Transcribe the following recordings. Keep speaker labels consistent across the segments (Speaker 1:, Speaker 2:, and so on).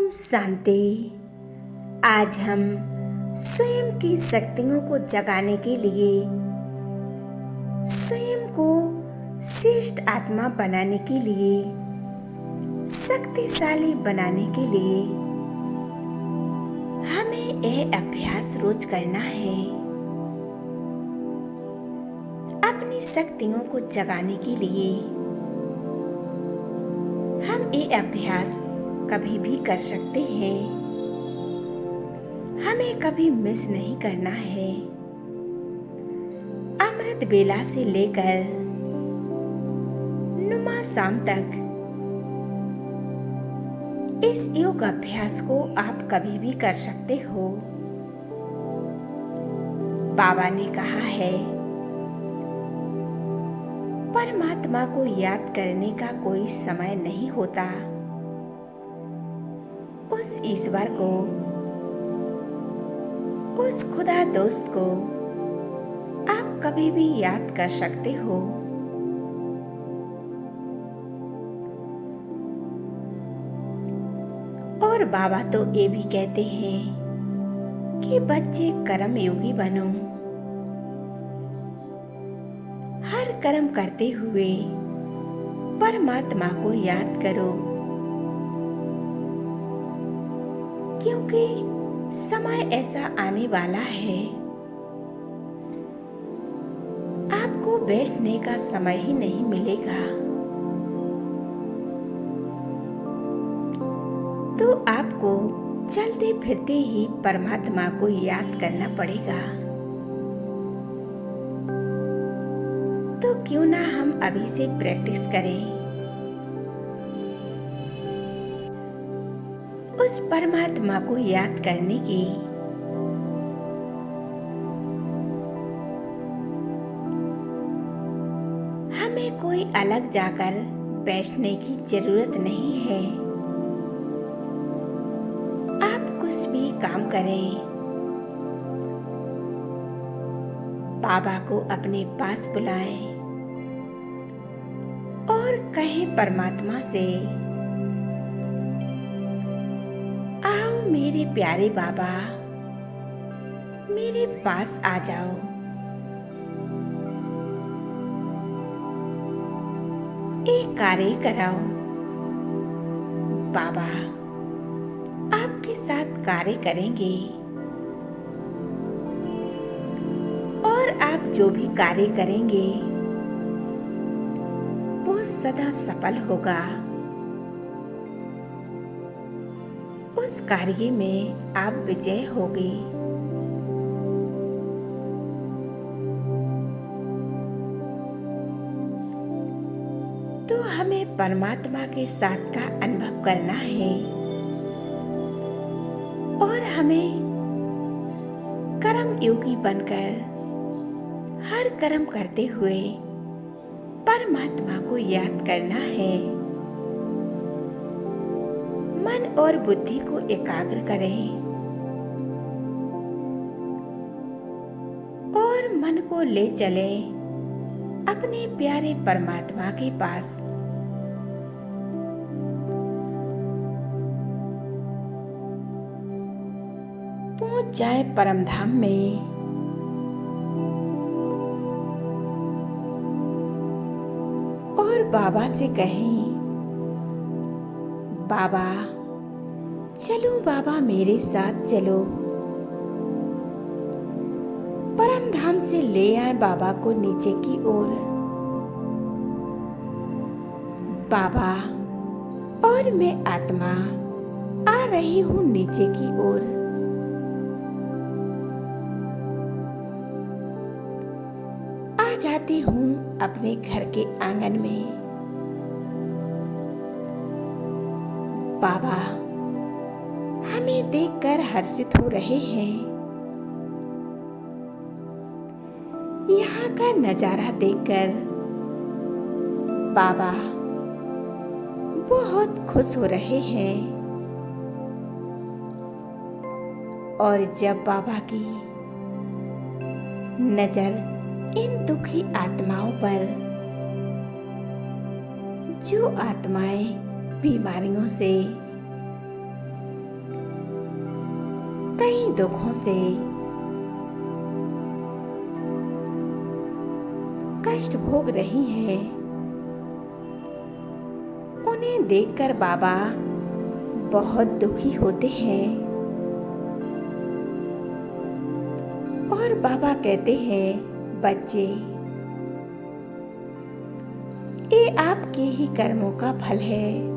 Speaker 1: ओम शांति। आज हम स्वयं की शक्तियों को जगाने के लिए, स्वयं को श्रेष्ठ आत्मा बनाने के लिए, शक्तिशाली बनाने के लिए हमें यह अभ्यास रोज करना है। अपनी शक्तियों को जगाने के लिए हम ये अभ्यास कभी भी कर सकते हैं। हमें कभी मिस नहीं करना है। अमृत बेला से लेकर नुमा शाम तक इस योग अभ्यास को आप कभी भी कर सकते हो। बाबा ने कहा है, परमात्मा को याद करने का कोई समय नहीं होता। उस ईश्वर को, उस खुदा दोस्त को आप कभी भी याद कर सकते हो। और बाबा तो ये भी कहते हैं कि बच्चे कर्म योगी बनो। हर कर्म करते हुए परमात्मा को याद करो, क्योंकि समय ऐसा आने वाला है, आपको बैठने का समय ही नहीं मिलेगा। तो आपको चलते फिरते ही परमात्मा को याद करना पड़ेगा। तो क्यों ना हम अभी से प्रैक्टिस करें, उस परमात्मा को याद करने की। हमें कोई अलग जाकर बैठने की जरूरत नहीं है। आप कुछ भी काम करें, बाबा को अपने पास बुलाएं और कहें परमात्मा से, आओ मेरे प्यारे बाबा, मेरे पास आ जाओ। एक कार्य कराओ। बाबा आपके साथ कार्य करेंगे और आप जो भी कार्य करेंगे वो सदा सफल होगा। उस कार्य में आप विजय होगे। तो हमें परमात्मा के साथ का अनुभव करना है और हमें कर्म योगी बनकर हर कर्म करते हुए परमात्मा को याद करना है। मन और बुद्धि को एकाग्र करें और मन को ले चलें अपने प्यारे परमात्मा के पास। पहुंच जाए परम धाम में। और बाबा से कहें, बाबा चलो, बाबा मेरे साथ चलो। परम धाम से ले आए बाबा को नीचे की ओर। बाबा और मैं आत्मा आ रही हूँ नीचे की ओर। आ जाती हूँ अपने घर के आंगन में। बाबा हमें देखकर हर्षित हो रहे हैं। यहाँ का नजारा देखकर बाबा बहुत खुश हो रहे हैं। और जब बाबा की नजर इन दुखी आत्माओं पर, जो आत्माएं बीमारियों से, कई दुखों से कष्ट भोग रही हैं। उन्हें देखकर बाबा बहुत दुखी होते हैं और बाबा कहते हैं, बच्चे, ये आपके ही कर्मों का फल है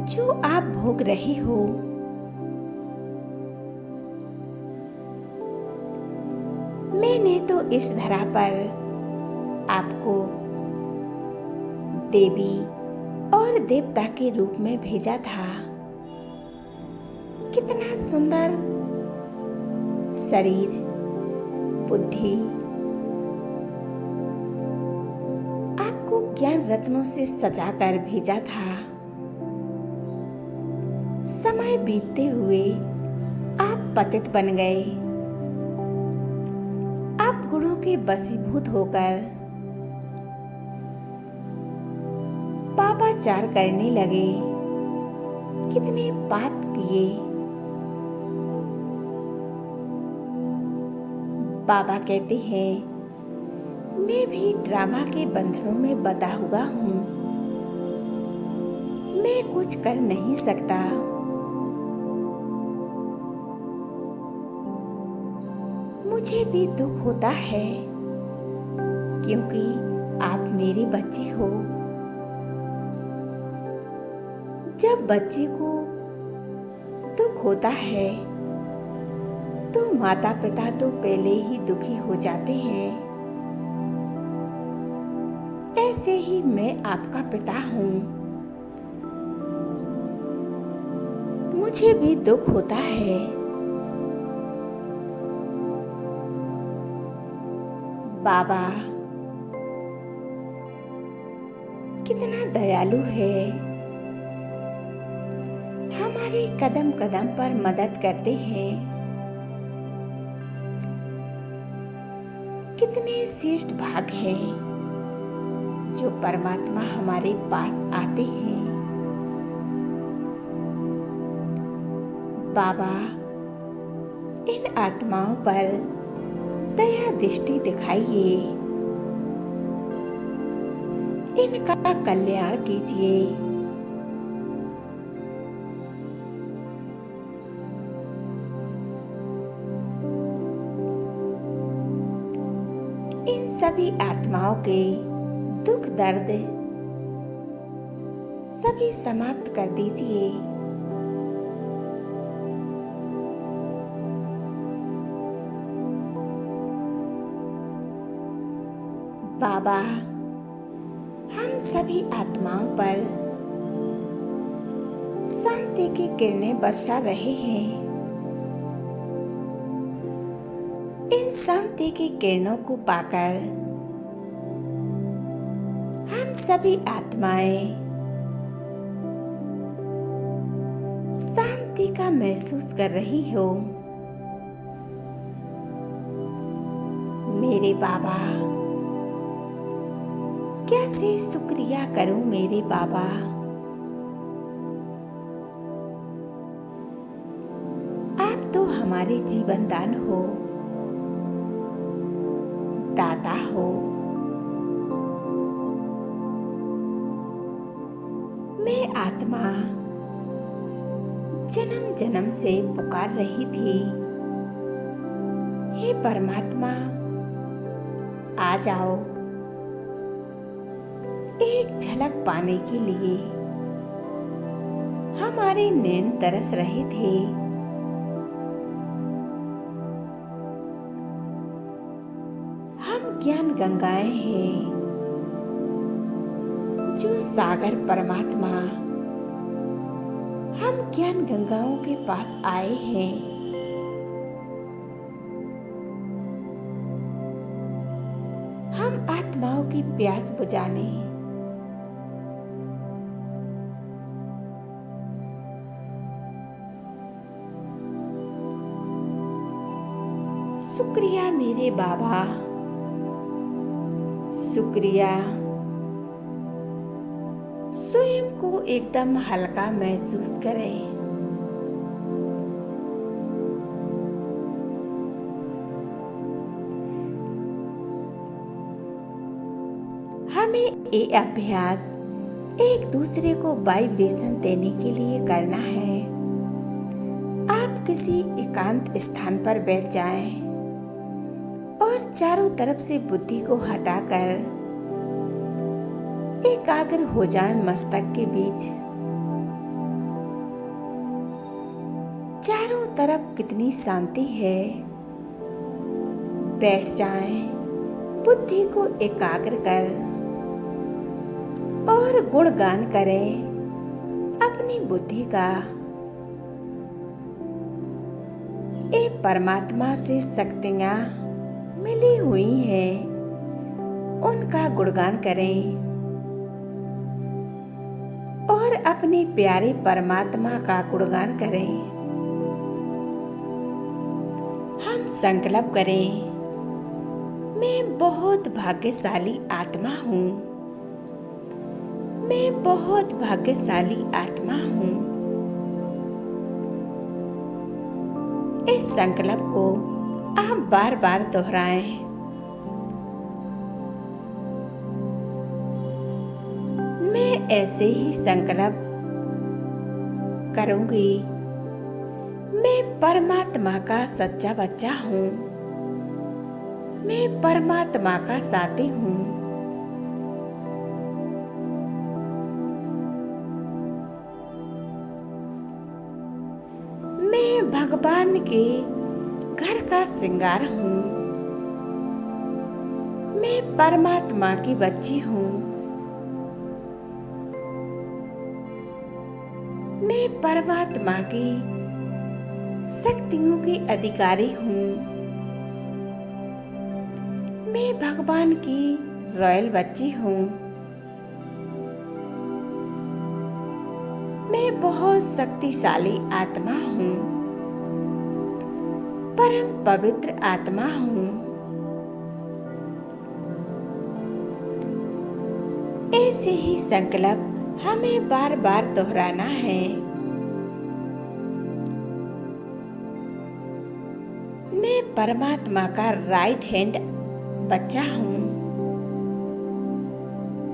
Speaker 1: जो आप भोग रहे हो। मैंने तो इस धरा पर आपको देवी और देवता के रूप में भेजा था। कितना सुंदर शरीर, बुद्धि, आपको ज्ञान रत्नों से सजाकर भेजा था। समय बीतते हुए आप पतित बन गए। आप गुणों के वशीभूत होकर पापाचार करने लगे। कितने पाप किए। बाबा कहते हैं, मैं भी ड्रामा के बंधनों में बंधा हुआ हूँ। मैं कुछ कर नहीं सकता। मुझे भी दुख होता है क्योंकि आप मेरे बच्चे हो। जब बच्चे को दुख होता है तो माता पिता तो पहले ही दुखी हो जाते हैं। ऐसे ही मैं आपका पिता हूँ। मुझे भी दुख होता है। बाबा कितना दयालु है। हमारे कदम कदम पर मदद करते हैं। कितने श्रेष्ठ भाग हैं जो परमात्मा हमारे पास आते हैं। बाबा इन आत्माओं पर दया दृष्टि दिखाइए। इनका कल्याण कीजिए। इन सभी आत्माओं के दुख दर्द सभी समाप्त कर दीजिए। बाबा हम सभी आत्माओं पर शांति की किरणें बरसा रहे हैं। इन शांति की किरणों को पाकर हम सभी आत्माएं शांति का महसूस कर रही हो। मेरे बाबा, कैसे शुक्रिया करूं मेरे बाबा। आप तो हमारे जीवन दान हो, दाता हो। मैं आत्मा जन्म जन्म से पुकार रही थी, हे परमात्मा आ जाओ। एक झलक पाने के लिए हमारे नैन तरस रहे थे। हम ज्ञान गंगाएं हैं जो सागर परमात्मा हम ज्ञान गंगाओं के पास आए हैं। हम आत्माओं की प्यास बुझाने शुक्रिया मेरे बाबा, शुक्रिया। स्वयं को एकदम हल्का महसूस करें। ये अभ्यास एक दूसरे को वाइब्रेशन देने के लिए करना है। आप किसी एकांत स्थान पर बैठ जाएं और चारों तरफ से बुद्धि को हटाकर एकाग्र हो जाएं मस्तक के बीच। चारों तरफ कितनी शांति है। बैठ जाएं, बुद्धि को एकाग्र कर और गुणगान करें अपनी बुद्धि का। ये परमात्मा से शक्तियां मिली हुई हैं, उनका गुणगान करें और अपने प्यारे परमात्मा का गुणगान करें। हम संकल्प करें, मैं बहुत भाग्यशाली आत्मा हूँ। मैं बहुत भाग्यशाली आत्मा हूँ। इस संकल्प को आप बार बार दोहराएं। मैं ऐसे ही संकल्प करूंगी। मैं परमात्मा का सच्चा बच्चा हूँ। मैं परमात्मा का साथी हूँ। मैं भगवान के घर का श्रृंगार हूँ। मैं परमात्मा की बच्ची हूँ। मैं परमात्मा की शक्तियों की अधिकारी हूँ। मैं भगवान की रॉयल बच्ची हूँ। मैं बहुत शक्तिशाली आत्मा हूँ। परम पवित्र आत्मा हूँ। ऐसे ही संकल्प हमें बार बार दोहराना है। मैं परमात्मा का राइट हैंड बच्चा हूँ।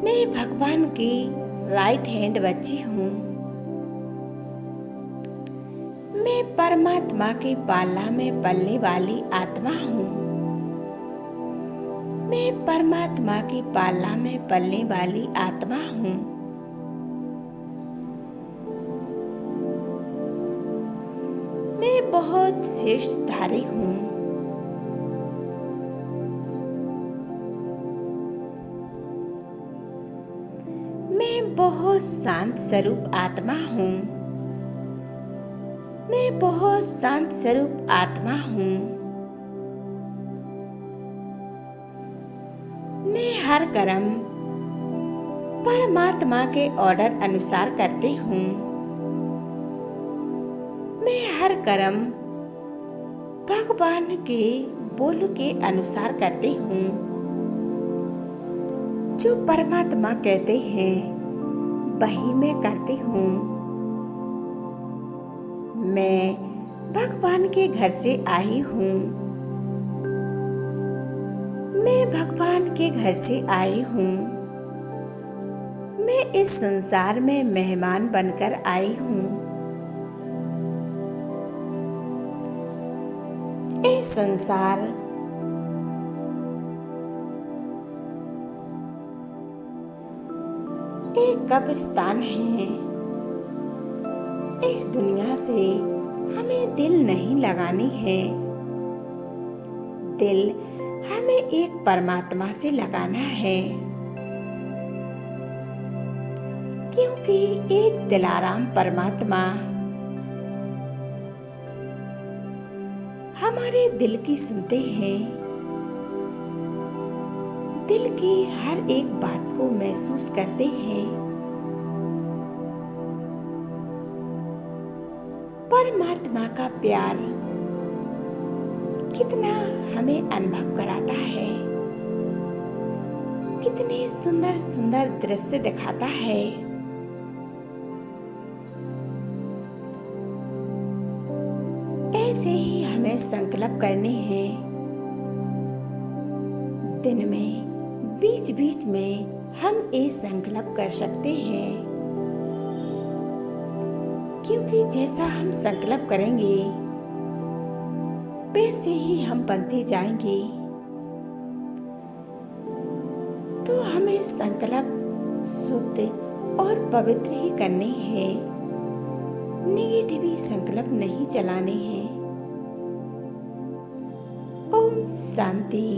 Speaker 1: मैं भगवान की राइट हैंड बच्ची हूँ। मैं परमात्मा की पालना में पलने वाली आत्मा हूँ। मैं परमात्मा की पालना में पलने वाली आत्मा हूँ। मैं बहुत श्रेष्ठधारी हूँ। मैं बहुत शांत स्वरूप आत्मा हूँ। मैं बहुत शांत स्वरूप आत्मा हूँ। मैं हर कर्म परमात्मा के ऑर्डर अनुसार करती हूँ। मैं हर कर्म भगवान के बोल के अनुसार करती हूँ। जो परमात्मा कहते हैं वही मैं करती हूँ। मैं भगवान के घर से आई हूँ। मैं भगवान के घर से आई हूँ। मैं इस संसार में मेहमान बनकर आई हूँ। ये संसार एक कब्रिस्तान है। इस दुनिया से हमें दिल नहीं लगानी है। दिल हमें एक परमात्मा से लगाना है, क्योंकि एक दिलाराम परमात्मा हमारे दिल की सुनते हैं। दिल की हर एक बात को महसूस करते हैं। परमात्मा का प्यार कितना हमें अनुभव कराता है, कितने सुंदर सुंदर दृश्य दिखाता है। ऐसे ही हमें संकल्प करने हैं। दिन में बीच बीच में हम ये संकल्प कर सकते हैं, क्योंकि जैसा हम संकल्प करेंगे वैसे ही हम बनते जाएंगे। तो हमें संकल्प शुद्ध और पवित्र ही करने हैं, नेगेटिव संकल्प नहीं चलाने हैं। ओम शांति।